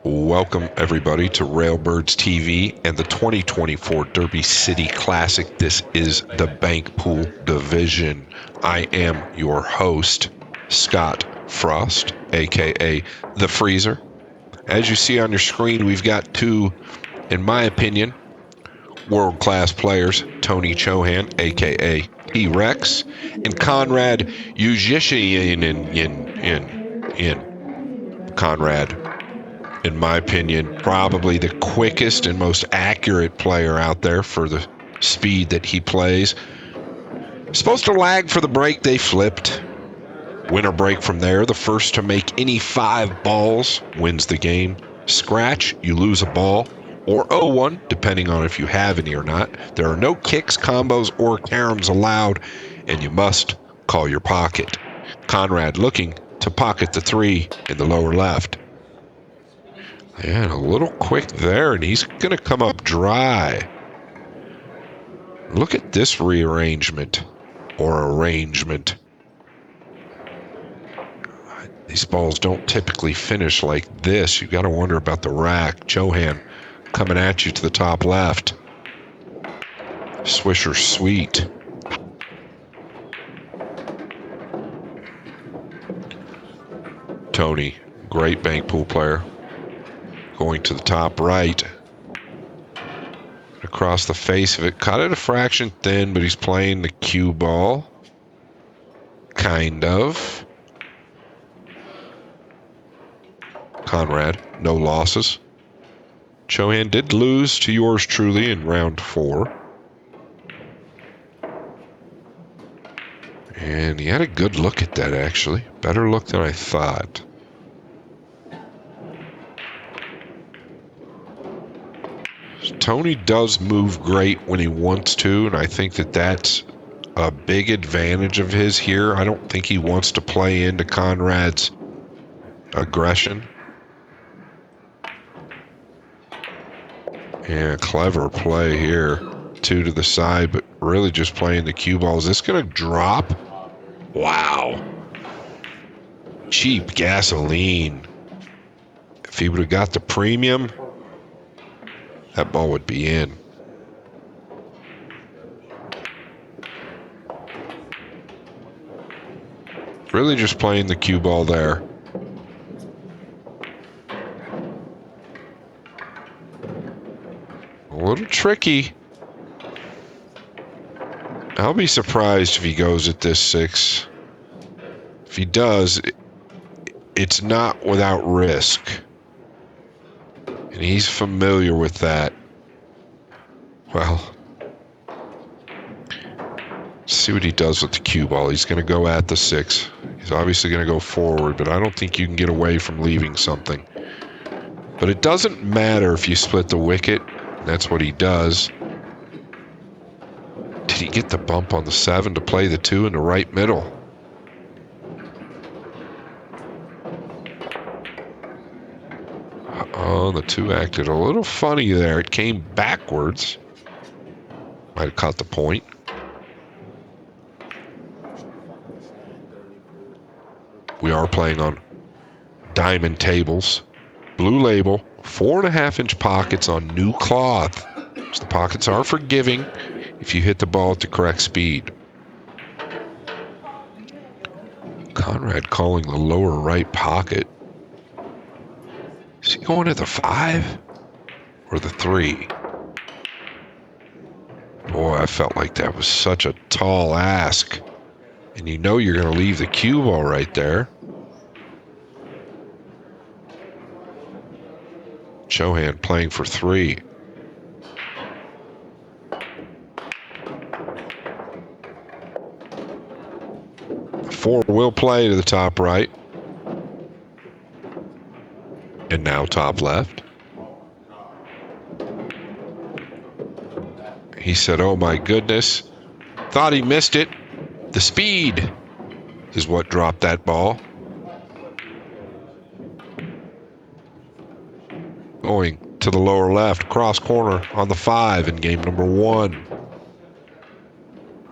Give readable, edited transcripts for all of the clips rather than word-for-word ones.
Welcome, everybody, to Railbirds TV and the 2024 Derby City Classic. This is the Bank Pool Division. I am your host, Scott Frost, a.k.a. The Freezer. As you see on your screen, we've got two, in my opinion, world-class players, Tony Chohan, a.k.a. T-Rex, and Konrad Juszczyszyn Conrad, in my opinion, probably the quickest and most accurate player out there for the speed that he plays. Supposed to lag for the break, they flipped. Winner break from there. The first to make any 5 balls wins the game. Scratch, you lose a ball. Or 0-1, depending on if you have any or not. There are no kicks, combos, or caroms allowed, and you must call your pocket. Conrad looking to pocket the 3 in the lower left. And a little quick there, and he's going to come up dry. Look at this rearrangement or arrangement. These balls don't typically finish like this. You got to wonder about the rack. Chohan coming at you to the top left. Swisher Sweet. Tony, great bank pool player. Going to the top right. Across the face of it. Cut it a fraction thin, but he's playing the cue ball. Kind of. Conrad, no losses. Chohan did lose to yours truly in round 4. And he had a good look at that, actually. Better look than I thought. Tony does move great when he wants to, and I think that that's a big advantage of his here. I don't think he wants to play into Conrad's aggression. Yeah, clever play here. 2 to the side, but really just playing the cue ball. Is this going to drop? Wow. Cheap gasoline. If he would have got the premium, that ball would be in. Really just playing the cue ball there. A little tricky. I'll be surprised if he goes at this 6. If he does, it's not without risk. And he's familiar with that. Well, let's see what he does with the cue ball. He's going to go at the 6. He's obviously going to go forward, but I don't think you can get away from leaving something. But it doesn't matter if you split the wicket. That's what he does. Did he get the bump on the 7 to play the 2 in the right middle? Oh, the 2 acted a little funny there. It came backwards. Might have caught the point. We are playing on diamond tables. Blue label, 4.5-inch pockets on new cloth. So the pockets are forgiving if you hit the ball at the correct speed. Conrad calling the lower right pocket. Is he going to the 5 or the 3? Boy, I felt like that was such a tall ask. And you know you're going to leave the cue ball right there. Chohan playing for 3. The 4 will play to the top right. And now top left. He said, oh my goodness. Thought he missed it. The speed is what dropped that ball. Going to the lower left, cross corner on the 5 in game number 1.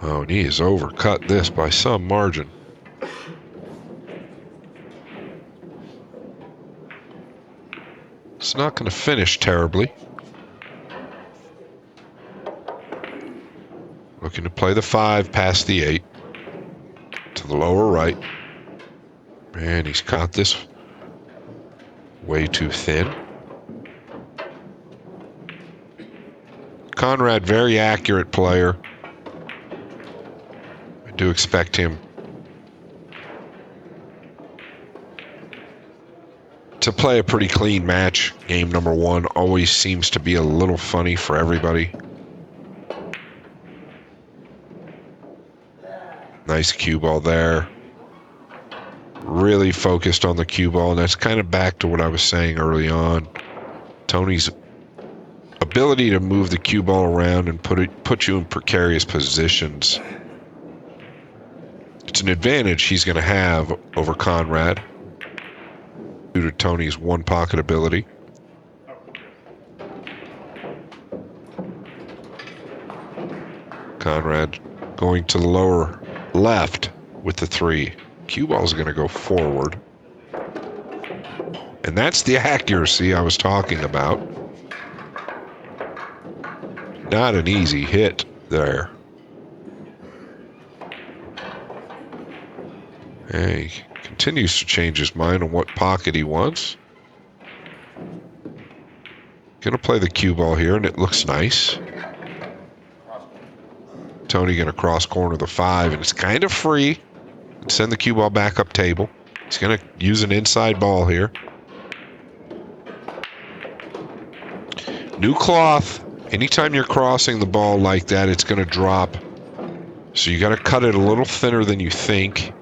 Oh, and he has overcut this by some margin. It's not going to finish terribly. Looking to play the 5 past the 8 to the lower right. Man, he's caught this way too thin. Conrad, very accurate player. I do expect him to play a pretty clean match. Game number 1 always seems to be a little funny for everybody. Nice cue ball there. Really focused on the cue ball, and that's kind of back to what I was saying early on. Tony's ability to move the cue ball around and put you in precarious positions. It's an advantage he's going to have over Conrad due to Tony's one pocket ability. Conrad going to the lower left with the 3. Cue ball is going to go forward. And that's the accuracy I was talking about. Not an easy hit there. And he continues to change his mind on what pocket he wants. Going to play the cue ball here, and it looks nice. Tony going to cross corner the 5, and it's kind of free. And send the cue ball back up table. He's going to use an inside ball here. New cloth. Anytime you're crossing the ball like that, it's going to drop. So you got to cut it a little thinner than you think.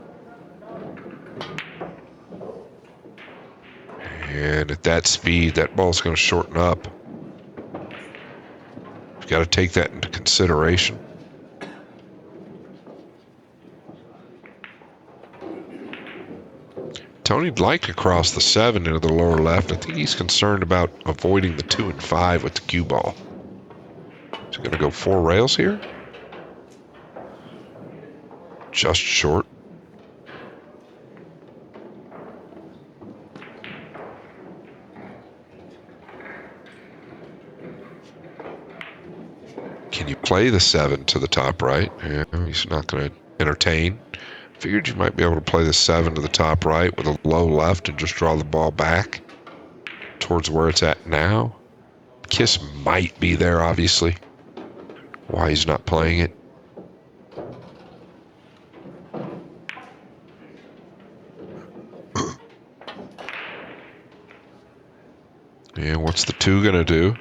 And at that speed, that ball's going to shorten up. You've got to take that into consideration. Tony'd like to cross the 7 into the lower left. I think he's concerned about avoiding the 2 and 5 with the cue ball. He's going to go 4 rails here. Just short. Can you play the 7 to the top right? Yeah, he's not going to entertain. Figured you might be able to play the 7 to the top right with a low left and just draw the ball back towards where it's at now. Kiss might be there, obviously. Why he's not playing it. And what's the 2 going to do?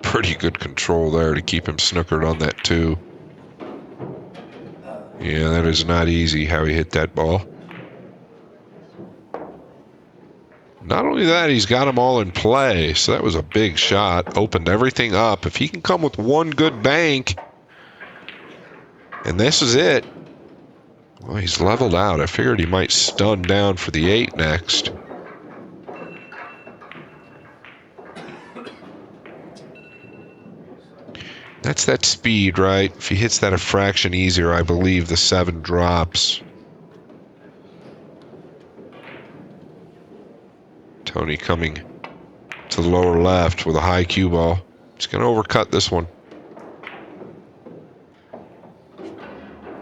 Pretty good control there to keep him snookered on that 2. Yeah, that is not easy how he hit that ball. Not only that, he's got them all in play, so that was a big shot. Opened everything up. If he can come with one good bank, and this is it. Well, he's leveled out. I figured he might stun down for the 8 next. That's that speed, right? If he hits that a fraction easier, I believe the 7 drops. Tony coming to the lower left with a high cue ball. He's going to overcut this one.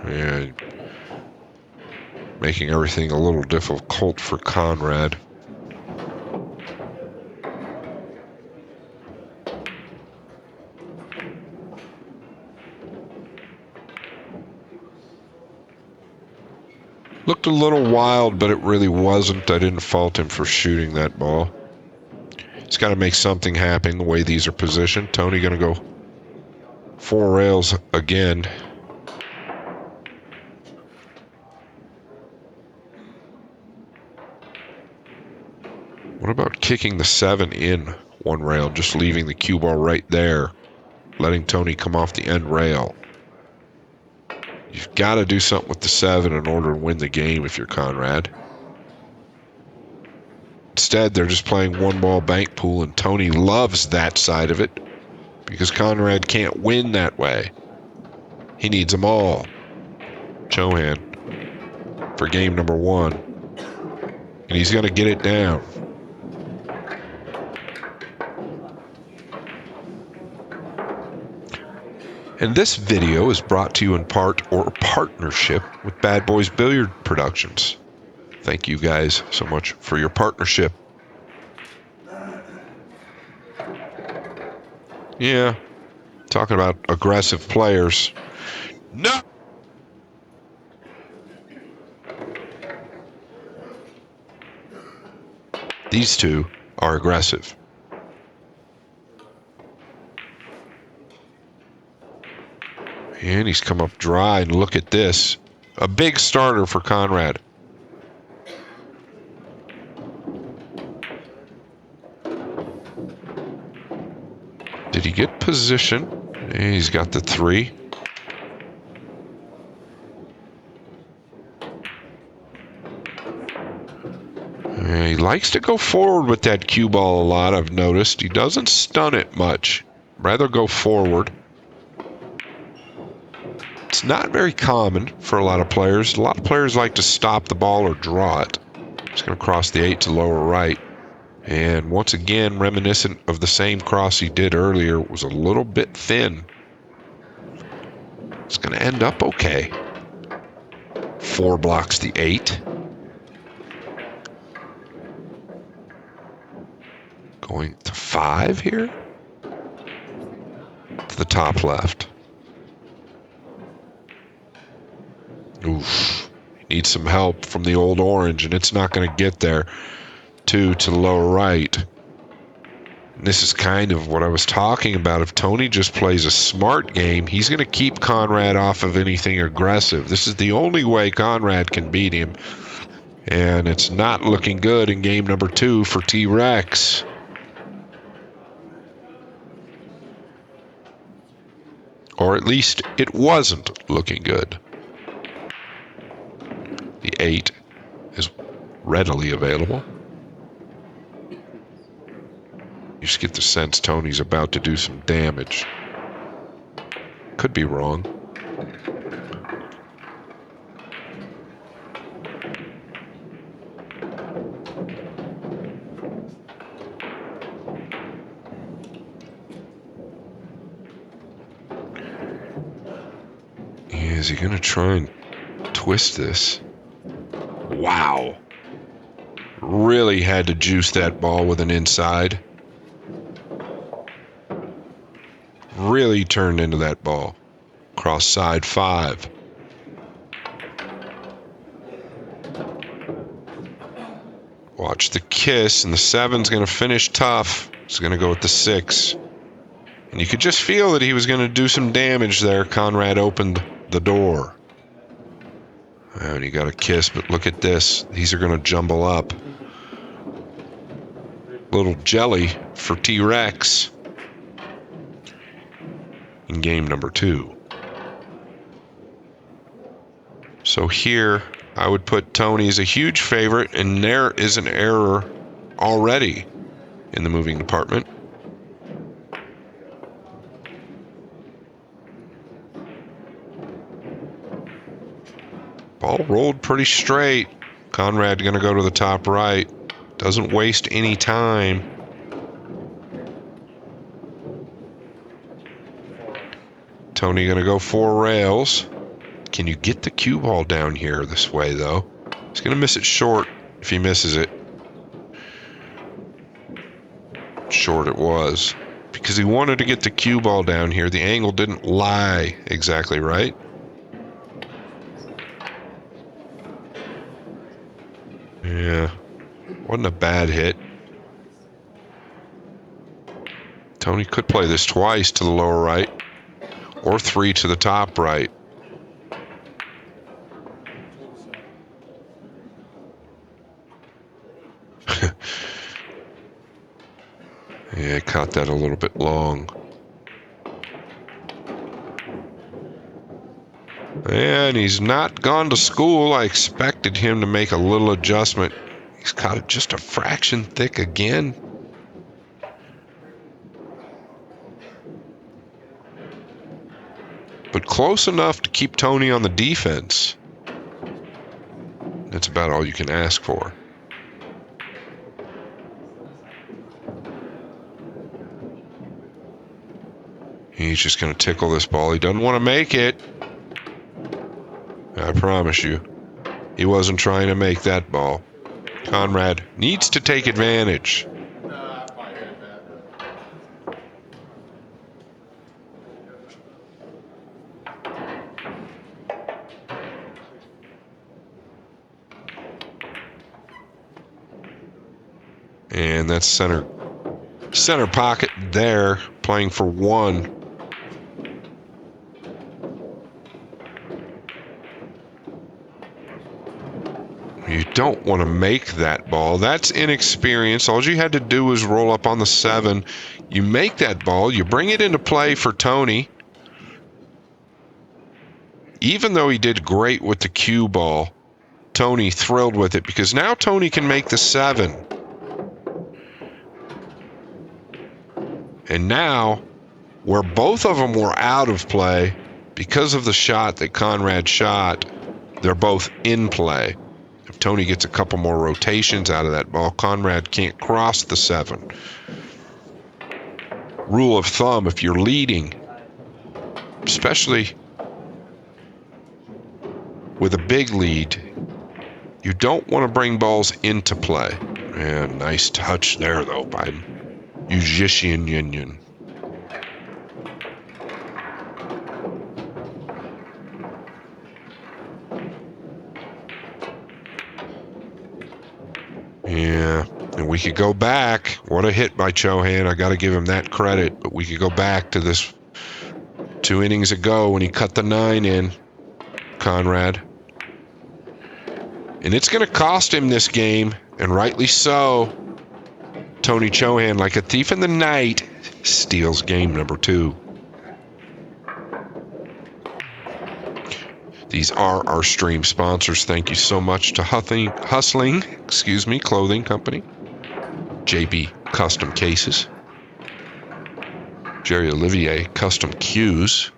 And making everything a little difficult for Conrad. Looked a little wild, but it really wasn't. I didn't fault him for shooting that ball. He's got to make something happen the way these are positioned. Tony going to go 4 rails again. What about kicking the 7 in 1 rail, just leaving the cue ball right there, letting Tony come off the end rail? You've got to do something with the 7 in order to win the game if you're Conrad. Instead, they're just playing 1 ball bank pool, and Tony loves that side of it because Conrad can't win that way. He needs them all. Chohan for game number 1. And he's going to get it down. And this video is brought to you in part or partnership with Bad Boys Billiard Productions. Thank you guys so much for your partnership. Yeah, talking about aggressive players. No! These two are aggressive. And he's come up dry, and look at this. A big starter for Conrad. Did he get position? And he's got the 3. And he likes to go forward with that cue ball a lot, I've noticed. He doesn't stun it much. Rather go forward. It's not very common for a lot of players. A lot of players like to stop the ball or draw it. It's going to cross the 8 to lower right. And once again, reminiscent of the same cross he did earlier, was a little bit thin. It's going to end up okay. 4 blocks the 8. Going to 5 here. To the top left. Oof. Needs some help from the old orange, and it's not going to get there. 2 to the lower right. And this is kind of what I was talking about. If Tony just plays a smart game, he's going to keep Conrad off of anything aggressive. This is the only way Conrad can beat him. And it's not looking good in game number 2 for T-Rex. Or at least it wasn't looking good. The 8 is readily available. You just get the sense Tony's about to do some damage. Could be wrong. Is he going to try and twist this? Wow. Really had to juice that ball with an inside. Really turned into that ball. Cross side 5. Watch the kiss, and the 7's going to finish tough. He's going to go with the 6. And you could just feel that he was going to do some damage there. Conrad opened the door. And he got a kiss, but look at this. These are going to jumble up. Little jelly for T-Rex in game number 2. So here, I would put Tony as a huge favorite, and there is an error already in the moving department. Ball rolled pretty straight. Conrad going to go to the top right. Doesn't waste any time. Tony going to go 4 rails. Can you get the cue ball down here this way, though? He's going to miss it short if he misses it. Short it was. Because he wanted to get the cue ball down here. The angle didn't lie exactly right. Yeah. Wasn't a bad hit. Tony could play this twice to the lower right. Or 3 to the top right. Yeah, caught that a little bit long. And he's not gone to school. I expected him to make a little adjustment. He's caught it just a fraction thick again. But close enough to keep Tony on the defense. That's about all you can ask for. He's just going to tickle this ball. He doesn't want to make it. I promise you. He wasn't trying to make that ball. Conrad needs to take advantage. And that's center pocket there, playing for one. You don't want to make that ball. That's inexperience. All you had to do was roll up on the 7. You make that ball. You bring it into play for Tony. Even though he did great with the cue ball, Tony thrilled with it because now Tony can make the 7. And now, where both of them were out of play, because of the shot that Conrad shot, they're both in play. If Tony gets a couple more rotations out of that ball, Conrad can't cross the 7. Rule of thumb, if you're leading, especially with a big lead, you don't want to bring balls into play. And nice touch there, though, by Juszczyszyn. Yeah, and we could go back. What a hit by Chohan. I got to give him that credit. But we could go back to this 2 innings ago when he cut the 9 in, Conrad. And it's going to cost him this game, and rightly so. Tony Chohan, like a thief in the night, steals game number 2. These are our stream sponsors. Thank you so much to Hustling Clothing Company, JB Custom Cases, Jerry Olivier Custom Cues,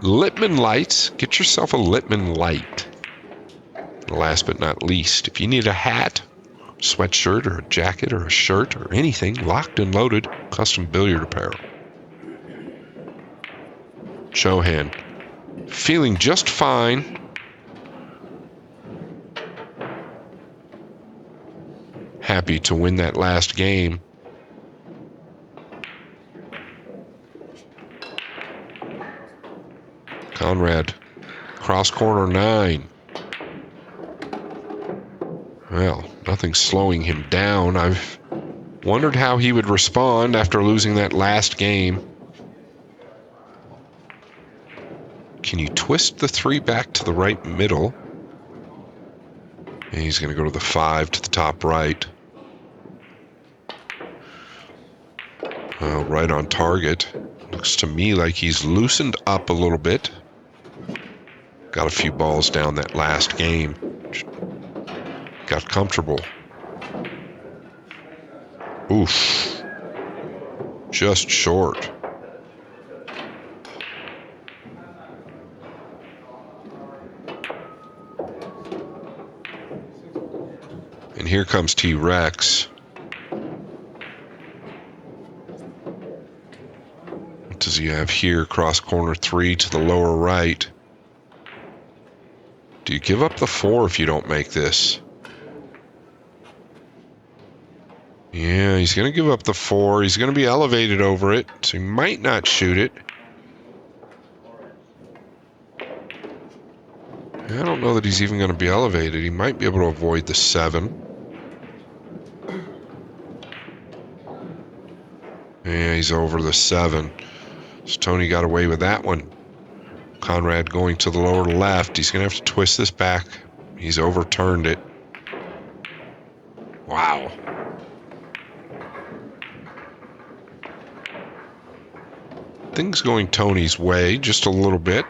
Littman Lights. Get yourself a Littman light. And last but not least, if you need a hat, sweatshirt, or a jacket, or a shirt, or anything, locked and loaded, custom billiard apparel. Chohan, feeling just fine. Happy to win that last game. Conrad, cross corner 9. Well, nothing's slowing him down. I've wondered how he would respond after losing that last game. Can you twist the 3 back to the right middle? And he's going to go to the 5 to the top right. Right on target. Looks to me like he's loosened up a little bit. Got a few balls down that last game. Got comfortable. Oof. Just short. And here comes T-Rex. What does he have here? Cross corner 3 to the lower right. Do you give up the 4 if you don't make this? Yeah, he's going to give up the 4. He's going to be elevated over it, so he might not shoot it. I don't know that he's even going to be elevated. He might be able to avoid the 7. Yeah, he's over the 7. So Tony got away with that one. Conrad going to the lower left. He's going to have to twist this back. He's overturned it. Wow. Things going Tony's way just a little bit.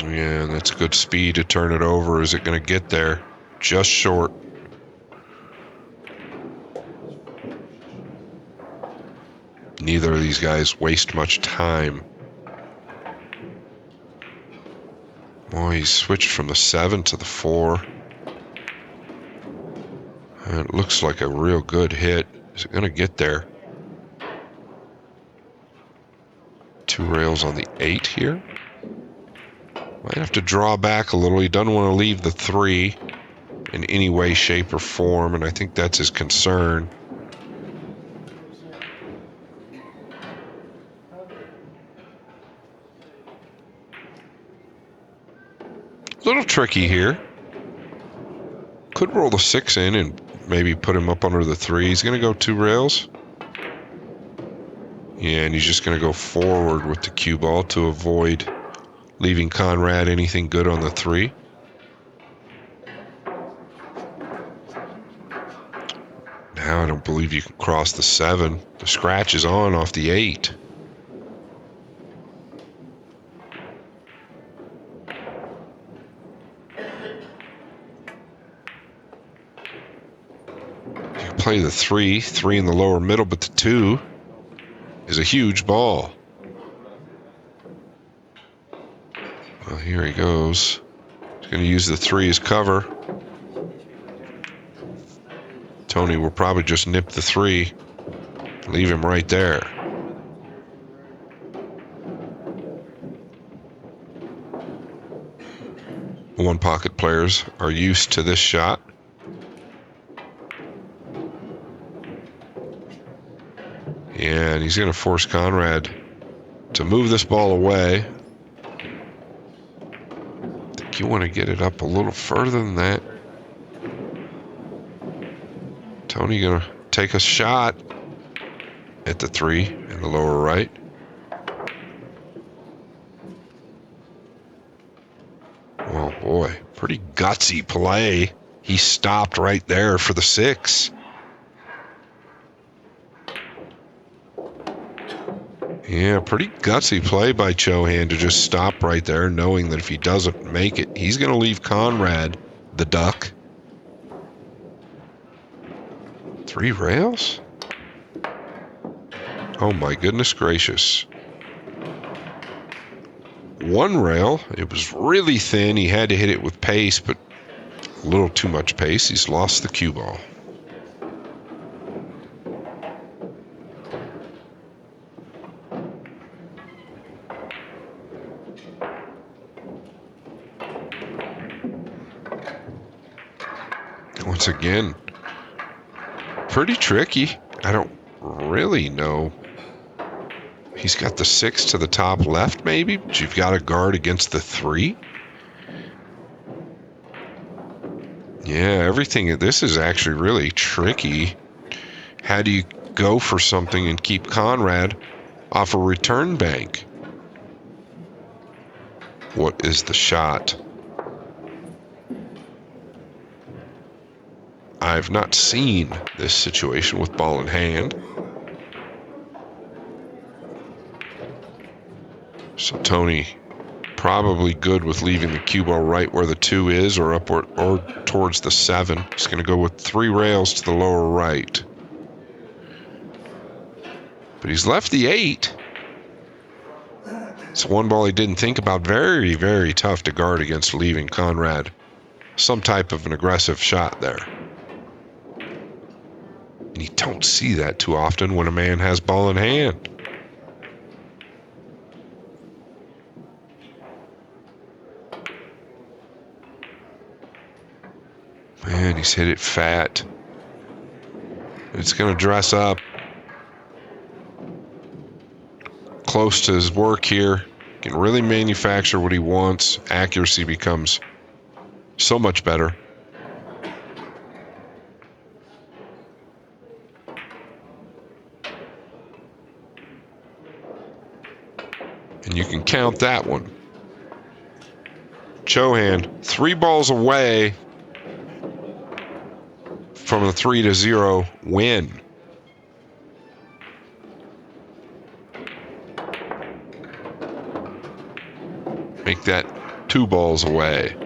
Yeah, that's good speed to turn it over. Is it going to get there? Just short. Neither of these guys waste much time. Boy, he switched from the 7 to the 4. It looks like a real good hit. Is it going to get there? 2 rails on the 8 here. Might have to draw back a little. He doesn't want to leave the 3 in any way, shape, or form, and I think that's his concern. A little tricky here. Could roll the 6 in and maybe put him up under the 3. He's going to go 2 rails. Yeah, and he's just going to go forward with the cue ball to avoid leaving Conrad anything good on the 3. Now I don't believe you can cross the 7. The scratch is on off the 8. You can play the 3 in the lower middle, but the 2 is a huge ball. Well, here he goes. He's going to use the 3 as cover. Tony will probably just nip the 3. Leave him right there. One pocket players are used to this shot. And he's going to force Conrad to move this ball away. I think you want to get it up a little further than that. Tony going to take a shot at the 3 in the lower right. Oh boy, pretty gutsy play. He stopped right there for the 6. Yeah, pretty gutsy play by Chohan to just stop right there, knowing that if he doesn't make it, he's going to leave Conrad the duck. 3 rails? Oh my goodness gracious. 1 rail. It was really thin. He had to hit it with pace, but a little too much pace. He's lost the cue ball. Once again, pretty tricky. I don't really know. He's got the 6 to the top left, maybe, but you've got to guard against the 3. Yeah, everything. This is actually really tricky. How do you go for something and keep Conrad off a return bank? What is the shot? I've not seen this situation with ball in hand. So Tony probably good with leaving the cue ball right where the 2 is, or upward or towards the 7. He's going to go with 3 rails to the lower right. But he's left the 8. It's one ball he didn't think about. Very, very tough to guard against leaving Conrad some type of an aggressive shot there. And you don't see that too often when a man has ball in hand. Man, he's hit it fat. It's going to dress up. Close to his work here. Can really manufacture what he wants. Accuracy becomes so much better. And you can count that one. Chohan, 3 balls away from a 3-0 win. Make that 2 balls away.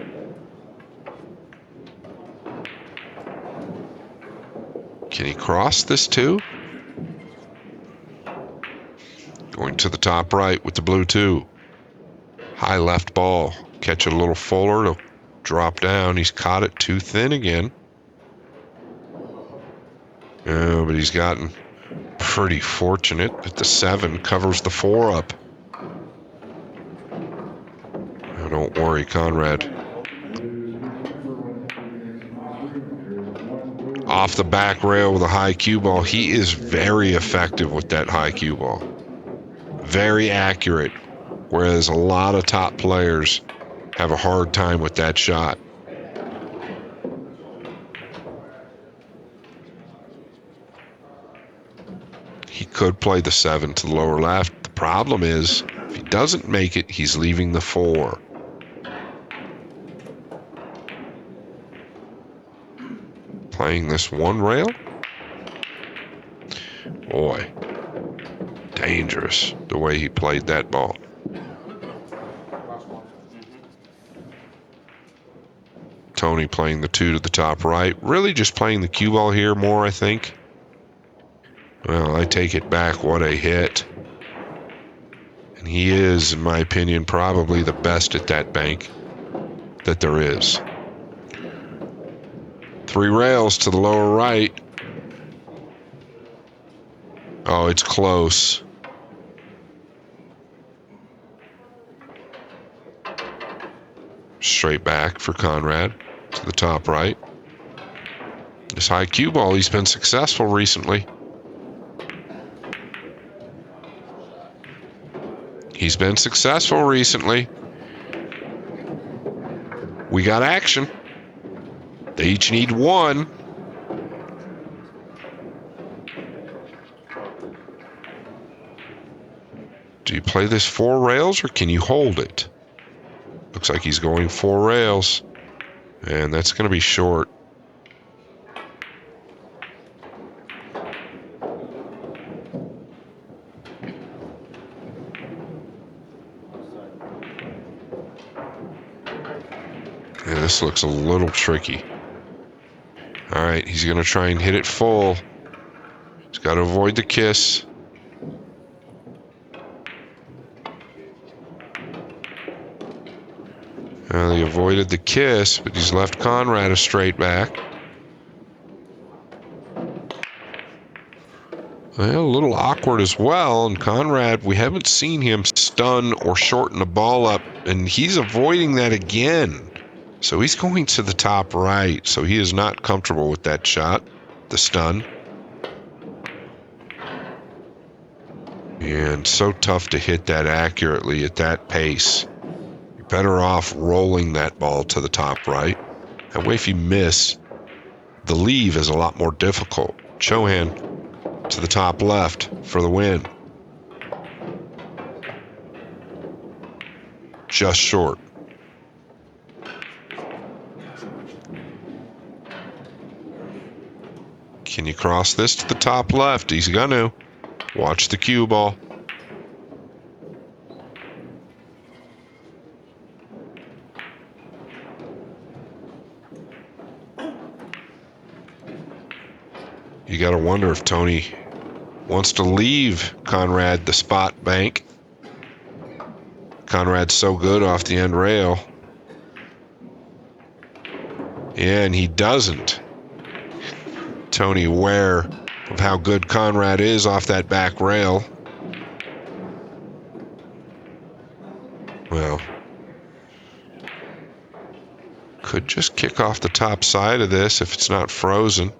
Can he cross this 2? Going to the top right with the blue 2. High left ball. Catch it a little fuller. It'll drop down. He's caught it too thin again. Yeah, but he's gotten pretty fortunate that the 7 covers the 4 up. Oh, don't worry, Conrad. Off the back rail with a high cue ball. He is very effective with that high cue ball. Very accurate, whereas a lot of top players have a hard time with that shot. He could play the 7 to the lower left. The problem is, if he doesn't make it, he's leaving the 4. Playing this 1 rail? Boy, dangerous the way he played that ball. Tony playing the 2 to the top right. Really just playing the cue ball here more, I think. Well, I take it back. What a hit. And he is, in my opinion, probably the best at that bank that there is. 3 rails to the lower right. Oh, it's close. Straight back for Conrad to the top right. This high cue ball, he's been successful recently. He's been successful recently. We got action. They each need 1. Do you play this 4 rails or can you hold it? Looks like he's going 4 rails. And that's going to be short. Yeah, this looks a little tricky. All right, he's going to try and hit it full. He's got to avoid the kiss. Well, he avoided the kiss, but he's left Conrad a straight back. Well, a little awkward as well. And Conrad, we haven't seen him stun or shorten the ball up, and he's avoiding that again. So he's going to the top right, so he is not comfortable with that shot, the stun. And so tough to hit that accurately at that pace. You're better off rolling that ball to the top right. That way if you miss, the leave is a lot more difficult. Chohan to the top left for the win. Just short. Can you cross this to the top left? He's gonna. Watch the cue ball. You gotta wonder if Tony wants to leave Conrad the spot bank. Conrad's so good off the end rail. And he doesn't. Tony aware of how good Conrad is off that back rail. Well, could just kick off the top side of this if it's not frozen.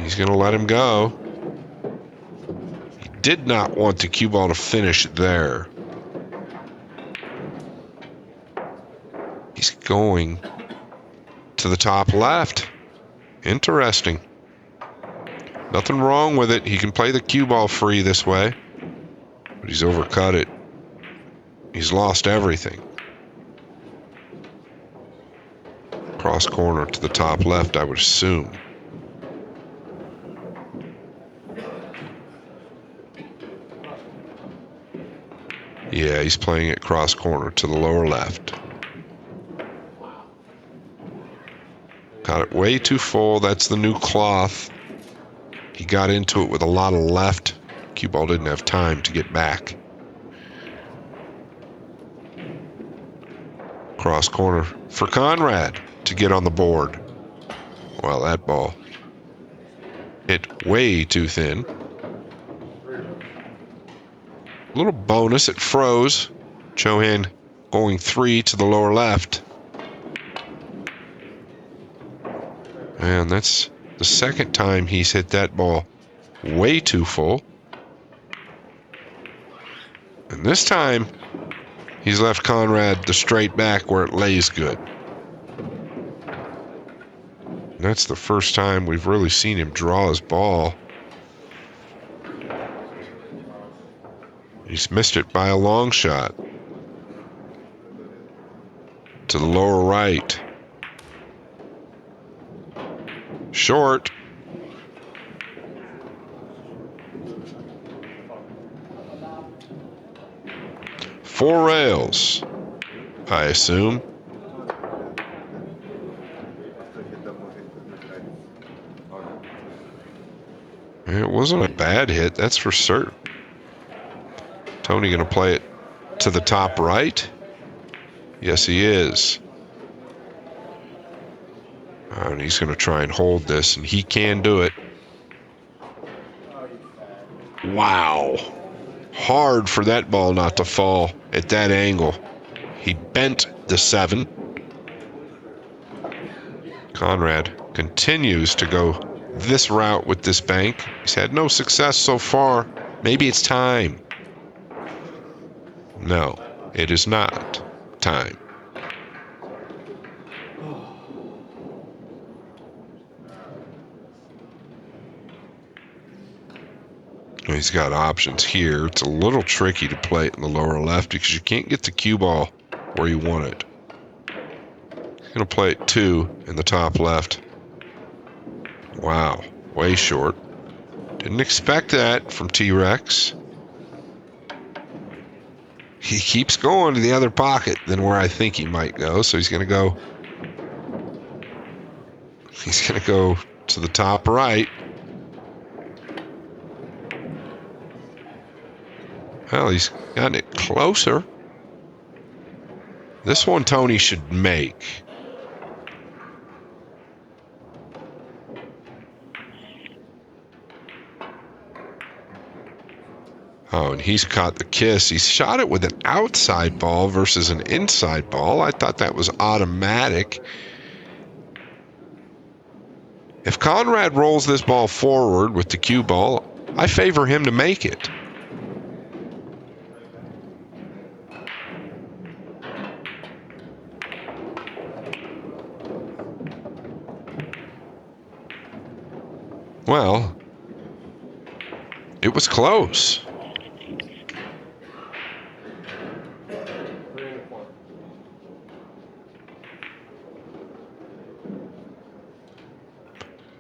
He's going to let him go. He did not want the cue ball to finish there. He's going to the top left. Interesting. Nothing wrong with it. He can play the cue ball free this way. But he's overcut it. He's lost everything. Cross corner to the top left, I would assume. Yeah, he's playing it cross corner to the lower left. Got it way too full. That's the new cloth. He got into it with a lot of left. Cue ball didn't have time to get back. Cross corner for Conrad to get on the board. Well, that ball hit way too thin. A little bonus, it froze. Chohan going 3 to the lower left. And that's the second time he's hit that ball way too full. And this time, he's left Conrad the straight back where it lays good. And that's the first time we've really seen him draw his ball. He's missed it by a long shot. To the lower right. Short. Four rails, I assume. It wasn't a bad hit, that's for certain. Tony going to play it to the top right? Yes, he is. And he's going to try and hold this, and he can do it. Wow. Hard for that ball not to fall at that angle. He bent the 7. Conrad continues to go this route with this bank. He's had no success so far. Maybe it's time. No, it is not time. He's got options here. It's a little tricky to play it in the lower left because you can't get the cue ball where you want it. He's going to play it 2 in the top left. Wow, way short. Didn't expect that from T-Rex. He keeps going to the other pocket than where I think he might go, so he's going to go. He's going to go to the top right. Well, he's gotten it closer. This one Tony should make. Oh, and he's caught the kiss. He shot it with an outside ball versus an inside ball. I thought that was automatic. If Conrad rolls this ball forward with the cue ball, I favor him to make it. Well, it was close.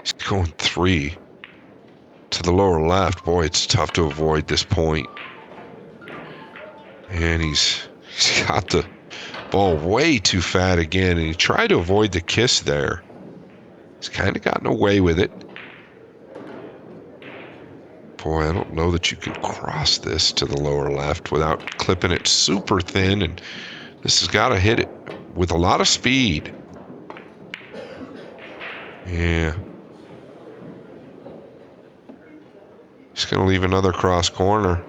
He's going 3 to the lower left. Boy, it's tough to avoid this point. And he's got the ball way too fat again, and he tried to avoid the kiss there. He's kind of gotten away with it. Boy, I don't know that you can cross this to the lower left without clipping it super thin, and this has got to hit it with a lot of speed. Yeah. He's going to leave another cross corner.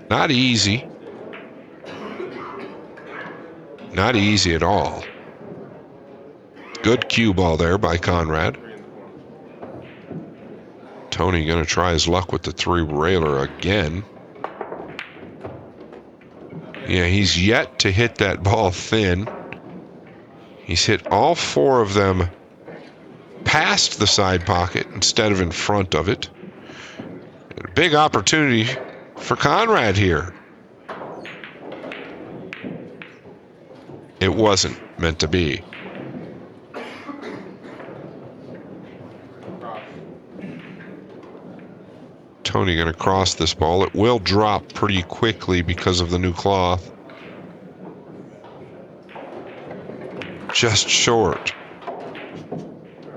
Not easy. Not easy at all. Good cue ball there by Conrad. Tony going to try his luck with the 3-railer again. Yeah, he's yet to hit that ball thin. He's hit all 4 of them past the side pocket instead of in front of it. A big opportunity for Conrad here. It wasn't meant to be. Tony going to cross this ball. It will drop pretty quickly because of the new cloth. Just short.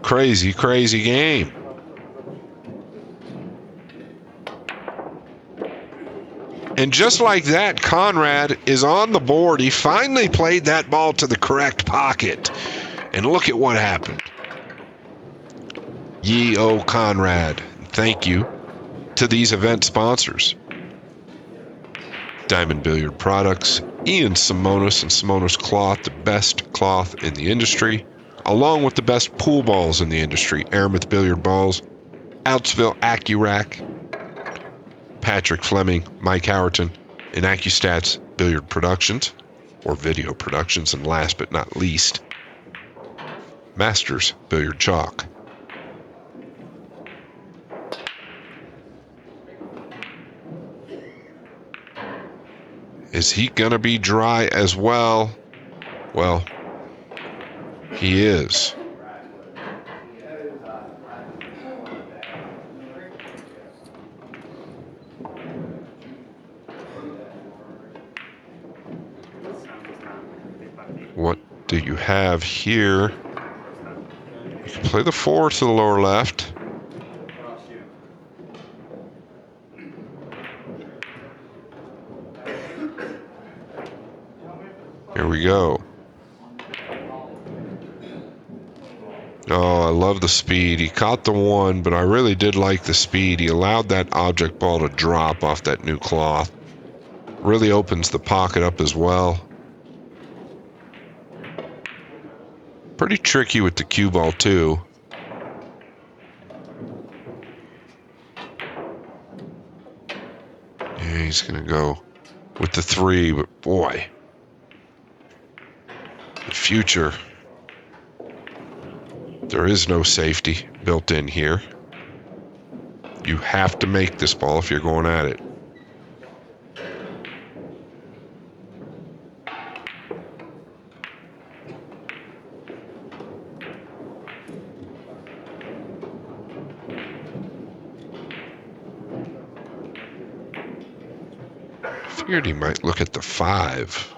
Crazy, crazy game. And just like that, Conrad is on the board. He finally played that ball to the correct pocket. And look at what happened. Ye O Conrad. Thank you to these event sponsors: Diamond Billiard Products, Ian Simonis and Simonis Cloth, the best cloth in the industry, along with the best pool balls in the industry: Aramith Billiard Balls, Outsville AccuRack, Patrick Fleming, Mike Howerton, and AccuStats Billiard Productions, or Video Productions, and last but not least, Masters Billiard Chalk. Is he going to be dry as well? Well, he is. What do you have here? You can play the 4 to the lower left. Here we go. Oh, I love the speed. He caught the 1, but I really did like the speed. He allowed that object ball to drop off that new cloth. Really opens the pocket up as well. Pretty tricky with the cue ball too. Yeah, he's going to go with the 3, but boy, the future. There is no safety built in here. You have to make this ball if you're going at it. Figured he might look at the 5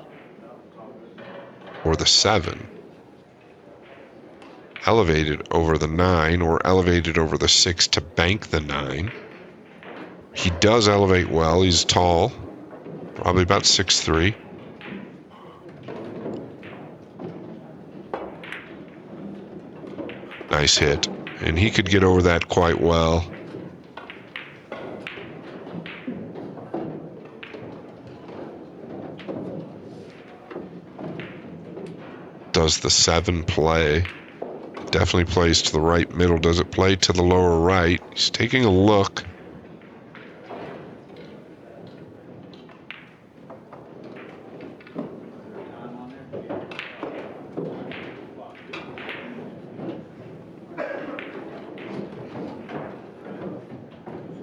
or the 7. Elevated over the 9 or elevated over the 6 to bank the 9. He does elevate well. He's tall, probably about 6'3". Nice hit, and he could get over that quite well. Does the 7 play? Definitely plays to the right middle. Does it play to the lower right? He's taking a look.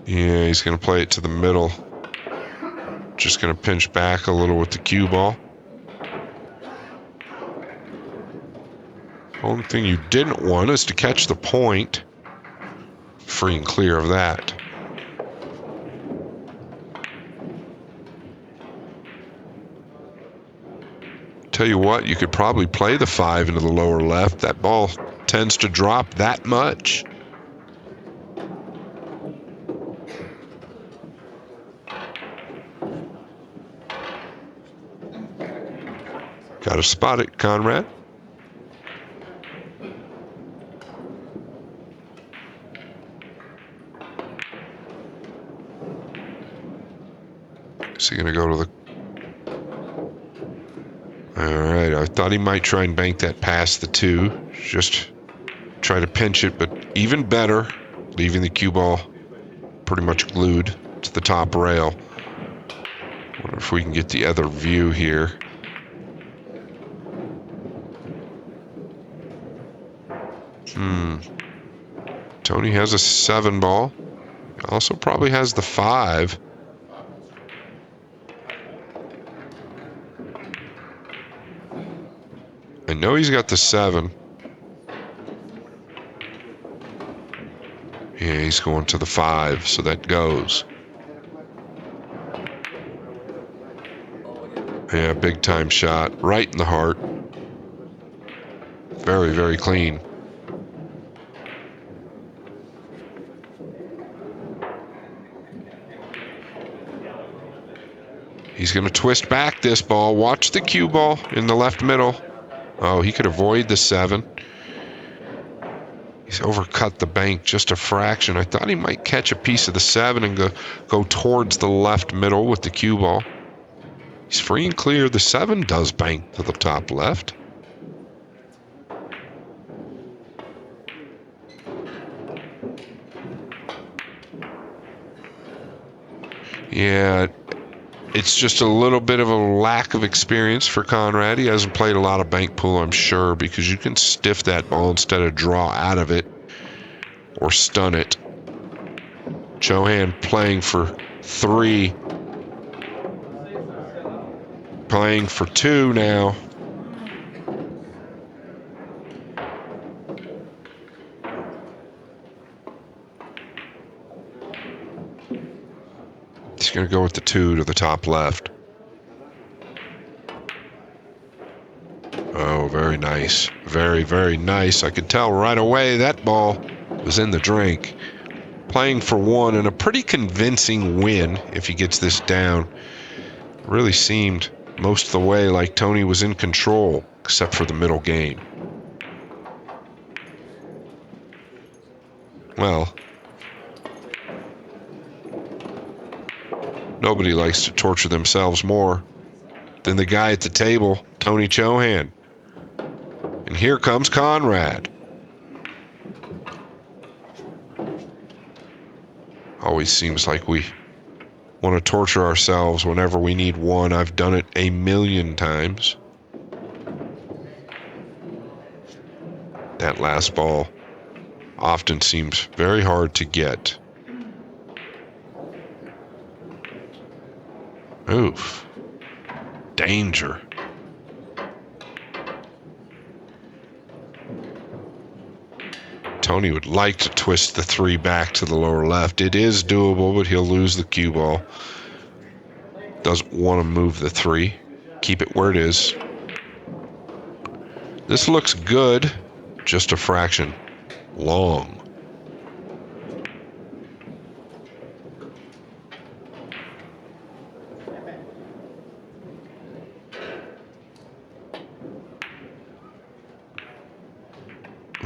Yeah, he's going to play it to the middle. Just going to pinch back a little with the cue ball. Only thing you didn't want is to catch the point. Free and clear of that. Tell you what, you could probably play the 5 into the lower left. That ball tends to drop that much. Got to spot it, Conrad. Is he going to go to the... All right, I thought he might try and bank that past the 2. Just try to pinch it, but even better, leaving the cue ball pretty much glued to the top rail. Wonder if we can get the other view here. Tony has a 7 ball. Also probably has the 5. I know he's got the 7. Yeah, he's going to the 5, so that goes. Yeah, big time shot. Right in the heart. Very, very clean. He's going to twist back this ball. Watch the cue ball in the left middle. Oh, he could avoid the 7. He's overcut the bank just a fraction. I thought he might catch a piece of the 7 and go towards the left middle with the cue ball. He's free and clear. The 7 does bank to the top left. Yeah, it's just a little bit of a lack of experience for Conrad. He hasn't played a lot of bank pool, I'm sure, because you can stiff that ball instead of draw out of it or stun it. Chohan playing for 3. Playing for 2 now. He's going to go with the 2 to the top left. Oh, very nice. Very, very nice. I could tell right away that ball was in the drink. Playing for 1 and a pretty convincing win if he gets this down. Really seemed most of the way like Tony was in control, except for the middle game. Well, nobody likes to torture themselves more than the guy at the table, Tony Chohan. And here comes Conrad. Always seems like we want to torture ourselves whenever we need one. I've done it a million times. That last ball often seems very hard to get. Oof. Danger. Tony would like to twist the 3 back to the lower left. It is doable, but he'll lose the cue ball. Doesn't want to move the 3. Keep it where it is. This looks good. Just a fraction long.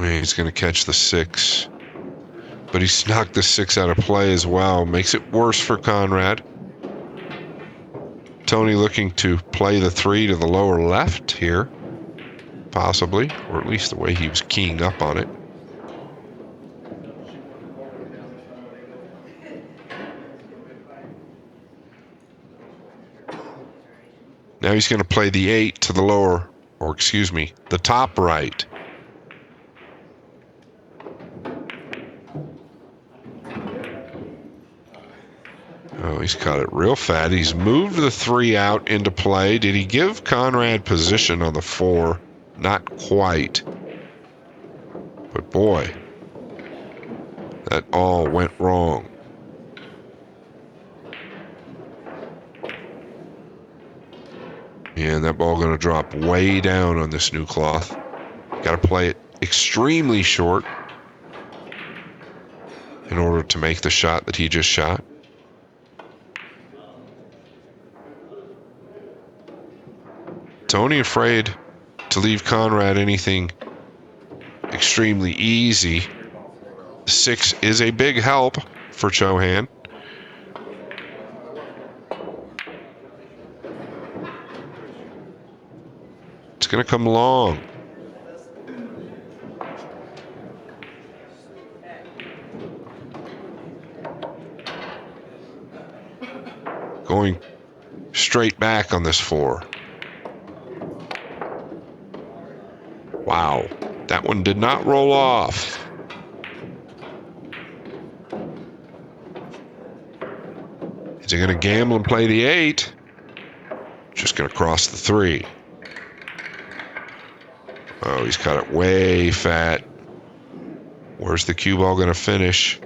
He's going to catch the 6. But he snuck the 6 out of play as well. Makes it worse for Conrad. Tony looking to play the 3 to the lower left here. Possibly. Or at least the way he was keying up on it. Now he's going to play the 8 to the lower, or excuse me, the top right. Oh, he's caught it real fat. He's moved the 3 out into play. Did he give Conrad position on the 4? Not quite. But boy, that all went wrong. And that ball going to drop way down on this new cloth. Got to play it extremely short in order to make the shot that he just shot. Tony afraid to leave Conrad anything extremely easy. 6 is a big help for Chohan. It's going to come long. Going straight back on this 4. Wow, that one did not roll off. Is he going to gamble and play the 8? Just going to cross the 3. Oh, he's got it way fat. Where's the cue ball going to finish?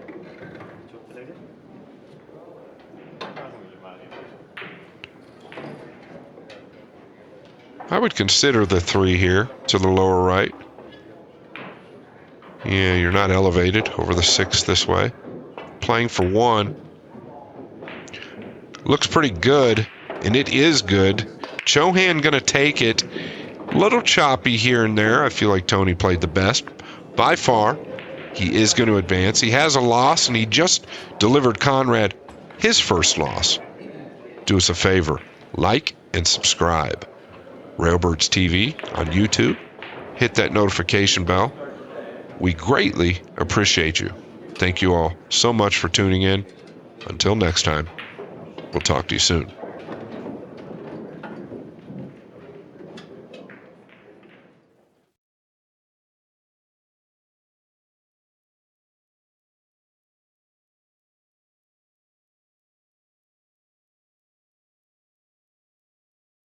I would consider the 3 here to the lower right. Yeah, you're not elevated over the 6 this way. Playing for 1. Looks pretty good, and it is good. Chohan going to take it. A little choppy here and there. I feel like Tony played the best by far. He is going to advance. He has a loss, and he just delivered Conrad his first loss. Do us a favor, like and subscribe. Railbirds TV on YouTube. Hit that notification bell. We greatly appreciate you. Thank you all so much for tuning in. Until next time, we'll talk to you soon.